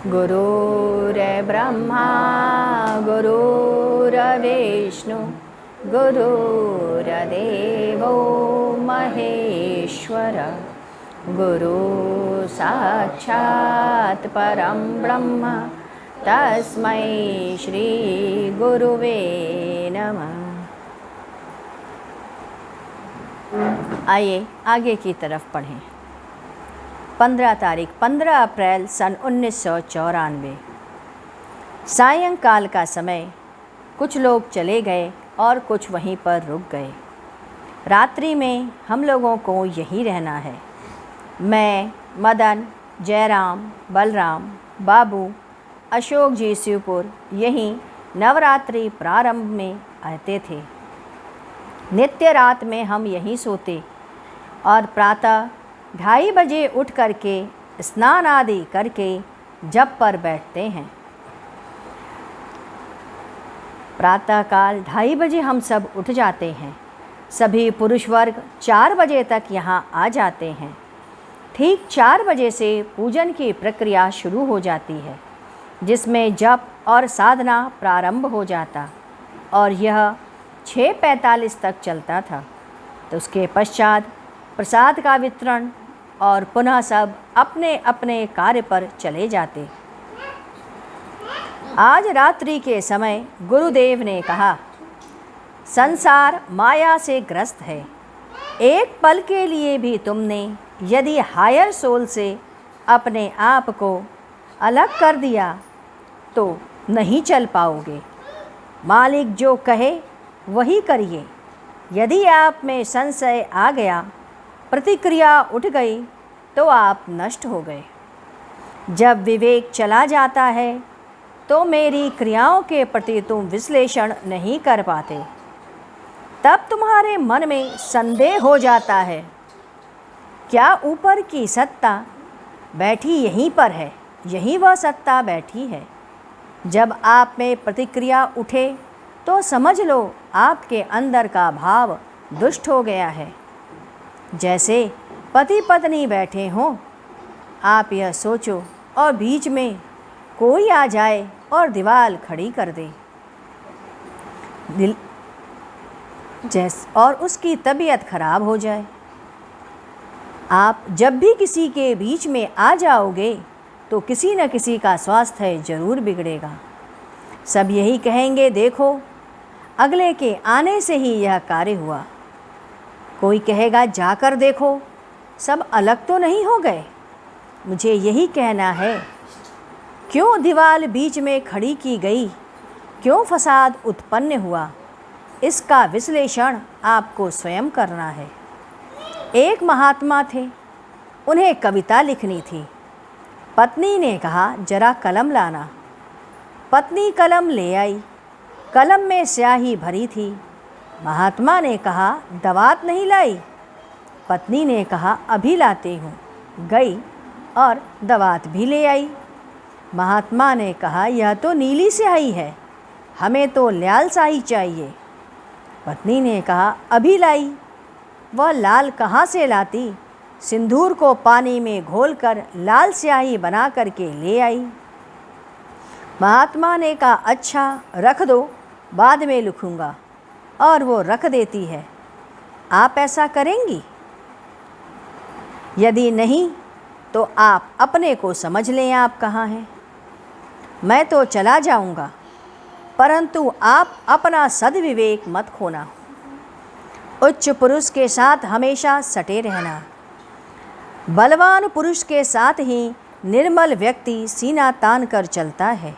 गुरुर्ब्रह्मा गुरुर्विष्णु गुरुर्देवो महेश्वर गुरु साक्षात् परं ब्रह्म तस्मै श्री गुरुवे नमः। आइए आगे की तरफ पढ़ें। 15 अप्रैल सन 1994। सायंकाल का समय। कुछ लोग चले गए और कुछ वहीं पर रुक गए। रात्रि में हम लोगों को यहीं रहना है। मैं, मदन, जयराम, बलराम, बाबू, अशोक जी शिवपुर यहीं नवरात्रि प्रारंभ में रहते थे। नित्य रात में हम यहीं सोते और प्रातः 2:30 बजे उठ करके स्नान आदि करके जप पर बैठते हैं। प्रातःकाल 2:30 बजे हम सब उठ जाते हैं। सभी पुरुष वर्ग 4 बजे तक यहाँ आ जाते हैं। ठीक 4 बजे से पूजन की प्रक्रिया शुरू हो जाती है, जिसमें जप और साधना प्रारंभ हो जाता और यह 6:45 तक चलता था। तो उसके पश्चात प्रसाद का वितरण और पुनः सब अपने अपने कार्य पर चले जाते। आज रात्रि के समय गुरुदेव ने कहा, संसार माया से ग्रस्त है। एक पल के लिए भी तुमने यदि हायर सोल से अपने आप को अलग कर दिया तो नहीं चल पाओगे। मालिक जो कहे वही करिए। यदि आप में संशय आ गया, प्रतिक्रिया उठ गई, तो आप नष्ट हो गए। जब विवेक चला जाता है तो मेरी क्रियाओं के प्रति तुम विश्लेषण नहीं कर पाते। तब तुम्हारे मन में संदेह हो जाता है, क्या ऊपर की सत्ता बैठी यहीं पर है? यहीं वह सत्ता बैठी है। जब आप में प्रतिक्रिया उठे तो समझ लो आपके अंदर का भाव दुष्ट हो गया है। जैसे पति पत्नी बैठे हों, आप यह सोचो और बीच में कोई आ जाए और दीवार खड़ी कर दे और उसकी तबीयत खराब हो जाए। आप जब भी किसी के बीच में आ जाओगे तो किसी न किसी का स्वास्थ्य जरूर बिगड़ेगा। सब यही कहेंगे, देखो अगले के आने से ही यह कार्य हुआ। कोई कहेगा, जाकर देखो सब अलग तो नहीं हो गए। मुझे यही कहना है, क्यों दीवार बीच में खड़ी की गई, क्यों फसाद उत्पन्न हुआ, इसका विश्लेषण आपको स्वयं करना है। एक महात्मा थे, उन्हें कविता लिखनी थी। पत्नी ने कहा, जरा कलम लाना। पत्नी कलम ले आई। कलम में स्याही भरी थी। महात्मा ने कहा, दवात नहीं लाई? पत्नी ने कहा, अभी लाती हूँ। गई और दवात भी ले आई। महात्मा ने कहा, यह तो नीली स्याही है, हमें तो लाल स्याही चाहिए। पत्नी ने कहा, अभी लाई। वह लाल कहाँ से लाती? सिंदूर को पानी में घोलकर लाल स्याही बना करके ले आई। महात्मा ने कहा, अच्छा रख दो, बाद में लिखूँगा। और वो रख देती है। आप ऐसा करेंगी? यदि नहीं तो आप अपने को समझ लें आप कहाँ हैं। मैं तो चला जाऊँगा, परंतु आप अपना सद्विवेक मत खोना। उच्च पुरुष के साथ हमेशा सटे रहना। बलवान पुरुष के साथ ही निर्मल व्यक्ति सीना तान कर चलता है।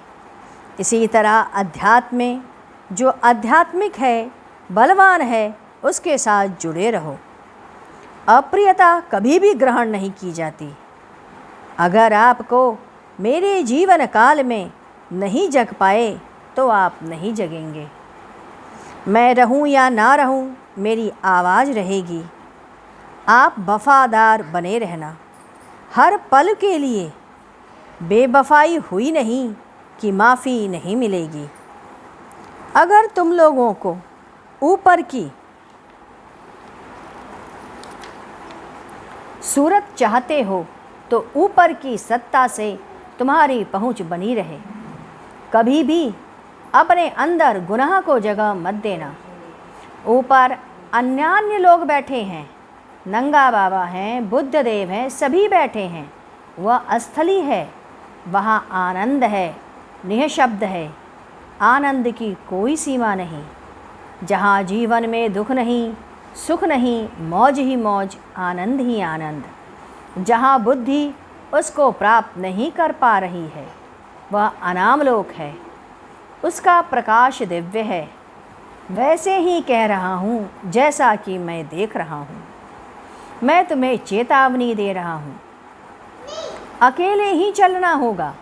इसी तरह अध्यात्म में जो आध्यात्मिक है, बलवान है, उसके साथ जुड़े रहो। अप्रियता कभी भी ग्रहण नहीं की जाती। अगर आपको मेरे जीवन काल में नहीं जग पाए तो आप नहीं जगेंगे। मैं रहूं या ना रहूं, मेरी आवाज़ रहेगी। आप वफादार बने रहना। हर पल के लिए बेवफाई हुई नहीं कि माफ़ी नहीं मिलेगी। अगर तुम लोगों को ऊपर की सूरत चाहते हो तो ऊपर की सत्ता से तुम्हारी पहुँच बनी रहे। कभी भी अपने अंदर गुनाह को जगह मत देना। ऊपर अन्यान्य लोग बैठे हैं, नंगा बाबा हैं, बुद्ध देव हैं, सभी बैठे हैं। वह अस्थली है, वहाँ आनंद है, निःशब्द है। आनंद की कोई सीमा नहीं। जहाँ जीवन में दुख नहीं, सुख नहीं, मौज ही मौज, आनंद ही आनंद। जहाँ बुद्धि उसको प्राप्त नहीं कर पा रही है, वह अनामलोक है। उसका प्रकाश दिव्य है। वैसे ही कह रहा हूँ जैसा कि मैं देख रहा हूँ। मैं तुम्हें चेतावनी दे रहा हूँ। अकेले ही चलना होगा।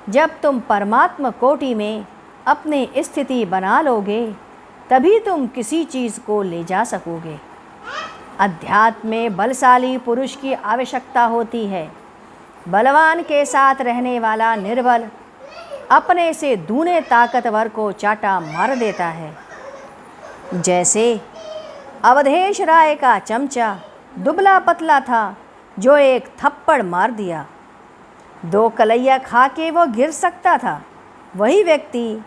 जब तुम परमात्मा कोटि में अपनी स्थिति बना लोगे, तभी तुम किसी चीज़ को ले जा सकोगे। अध्यात्म में बलशाली पुरुष की आवश्यकता होती है। बलवान के साथ रहने वाला निर्बल अपने से दूने ताकतवर को चाटा मार देता है। जैसे अवधेश राय का चमचा दुबला पतला था, जो एक थप्पड़ मार दिया। 2 कलैया खा के वो गिर सकता था। वही व्यक्ति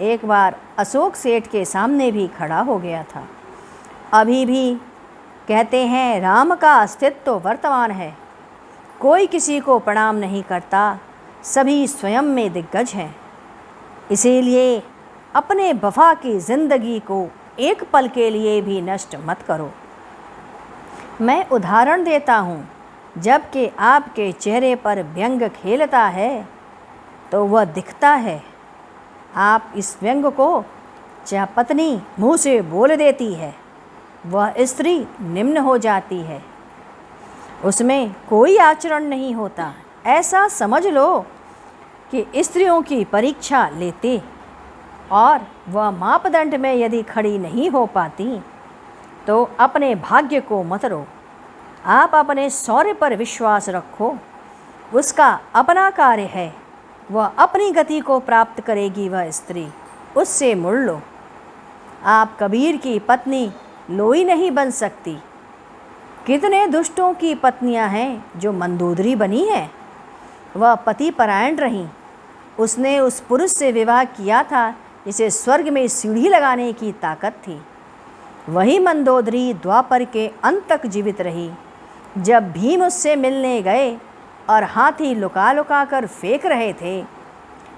एक बार अशोक सेठ के सामने भी खड़ा हो गया था। अभी भी कहते हैं राम का अस्तित्व तो वर्तमान है। कोई किसी को प्रणाम नहीं करता, सभी स्वयं में दिग्गज हैं। इसीलिए अपने वफा की ज़िंदगी को एक पल के लिए भी नष्ट मत करो। मैं उदाहरण देता हूँ। जबकि आपके चेहरे पर व्यंग खेलता है तो वह दिखता है। आप इस व्यंग को चाहे पत्नी मुँह से बोल देती है, वह स्त्री निम्न हो जाती है। उसमें कोई आचरण नहीं होता। ऐसा समझ लो कि स्त्रियों की परीक्षा लेते और वह मापदंड में यदि खड़ी नहीं हो पाती तो अपने भाग्य को मत रो। आप अपने शौर्य पर विश्वास रखो। उसका अपना कार्य है, वह अपनी गति को प्राप्त करेगी। वह स्त्री, उससे मुड़ लो। आप कबीर की पत्नी लोई नहीं बन सकती। कितने दुष्टों की पत्नियां हैं जो मंदोदरी बनी हैं। वह पति परायण रहीं। उसने उस पुरुष से विवाह किया था जिसे स्वर्ग में सीढ़ी लगाने की ताकत थी। वही मंदोदरी द्वापर के अंत तक जीवित रही। जब भीम उससे मिलने गए और हाथी लुका लुका कर फेंक रहे थे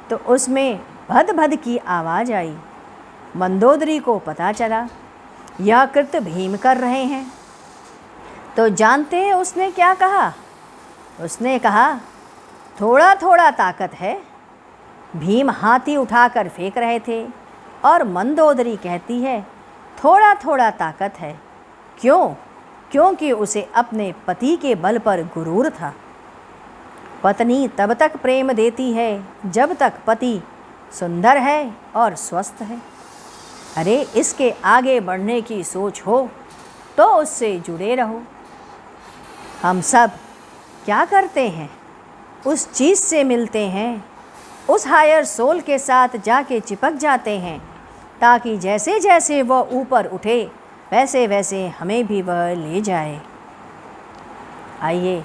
तो उसमें भद भद की आवाज़ आई। मंदोदरी को पता चला यह कृत्य भीम कर रहे हैं। तो जानते हैं उसने क्या कहा? उसने कहा थोड़ा थोड़ा ताकत है। भीम हाथी उठाकर फेंक रहे थे और मंदोदरी कहती है थोड़ा थोड़ा ताकत है। क्यों? क्योंकि उसे अपने पति के बल पर गुरूर था। पत्नी तब तक प्रेम देती है जब तक पति सुंदर है और स्वस्थ है। अरे इसके आगे बढ़ने की सोच हो तो उससे जुड़े रहो। हम सब क्या करते हैं? उस चीज़ से मिलते हैं, उस हायर सोल के साथ जाके चिपक जाते हैं, ताकि जैसे जैसे वह ऊपर उठे वैसे वैसे हमें भी वह ले जाए। आइए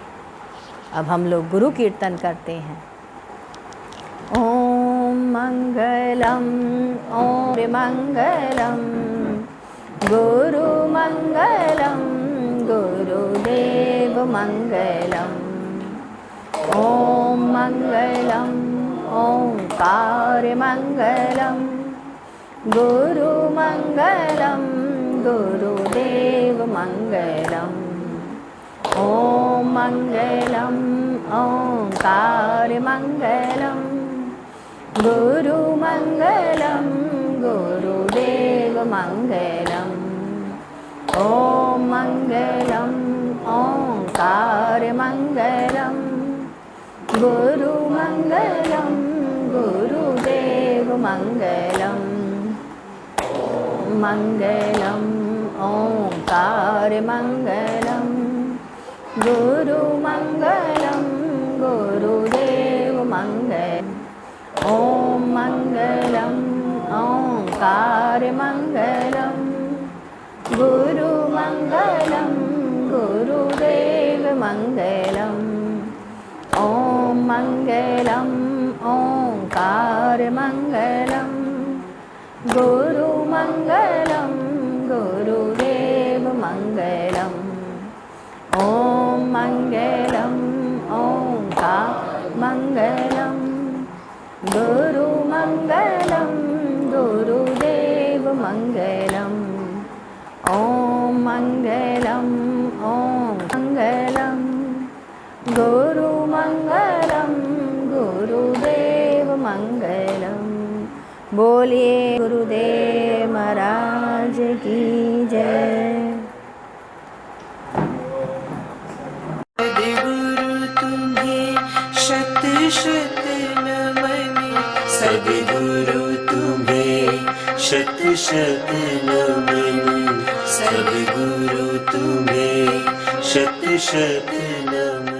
अब हम लोग गुरु कीर्तन करते हैं। ओम मंगलम ओम मंगलम गुरु मंगलम गुरुदेव मंगलम। ओम मंगलम ओंकार मंगलम गुरु मंगलम गुरुदेव मंगलम। ओम मंगलम ओंकार मंगलम गुरु मंगलम गुरुदेव मंगलम। ओम मंगलम ओंकार मंगलम गुरु मंगलम गुरुदेव मंगलम। मंगलम ओंकार मंगलम गुरु मंगलम गुरुदेव मंगलम। ओम मंगलम ओंकार मंगलम गुरु मंगलम गुरुदेव मंगलम। ओम मङ्गलम् ओङ्कारमङ्गलं गुरुमङ्गलं गुरुदेवमङ्गलम् ॐ मङ्गलम् ओङ्कारमङ्गलं गुरुमङ्गलं गुरुदेवमङ्गलम् ॐ मङ्गलम् ओङ्कारमङ्गलं गुरुमङ्गलं गुरुदेवमङ्गलम् बोलिए गुरुदेव महाराज की जय। सद्गुरु तुम्हें शत शत नमन, सद्गुरु तुम्हें शत शत नमन, सद्गुरु तुम्हें शत शत नमन।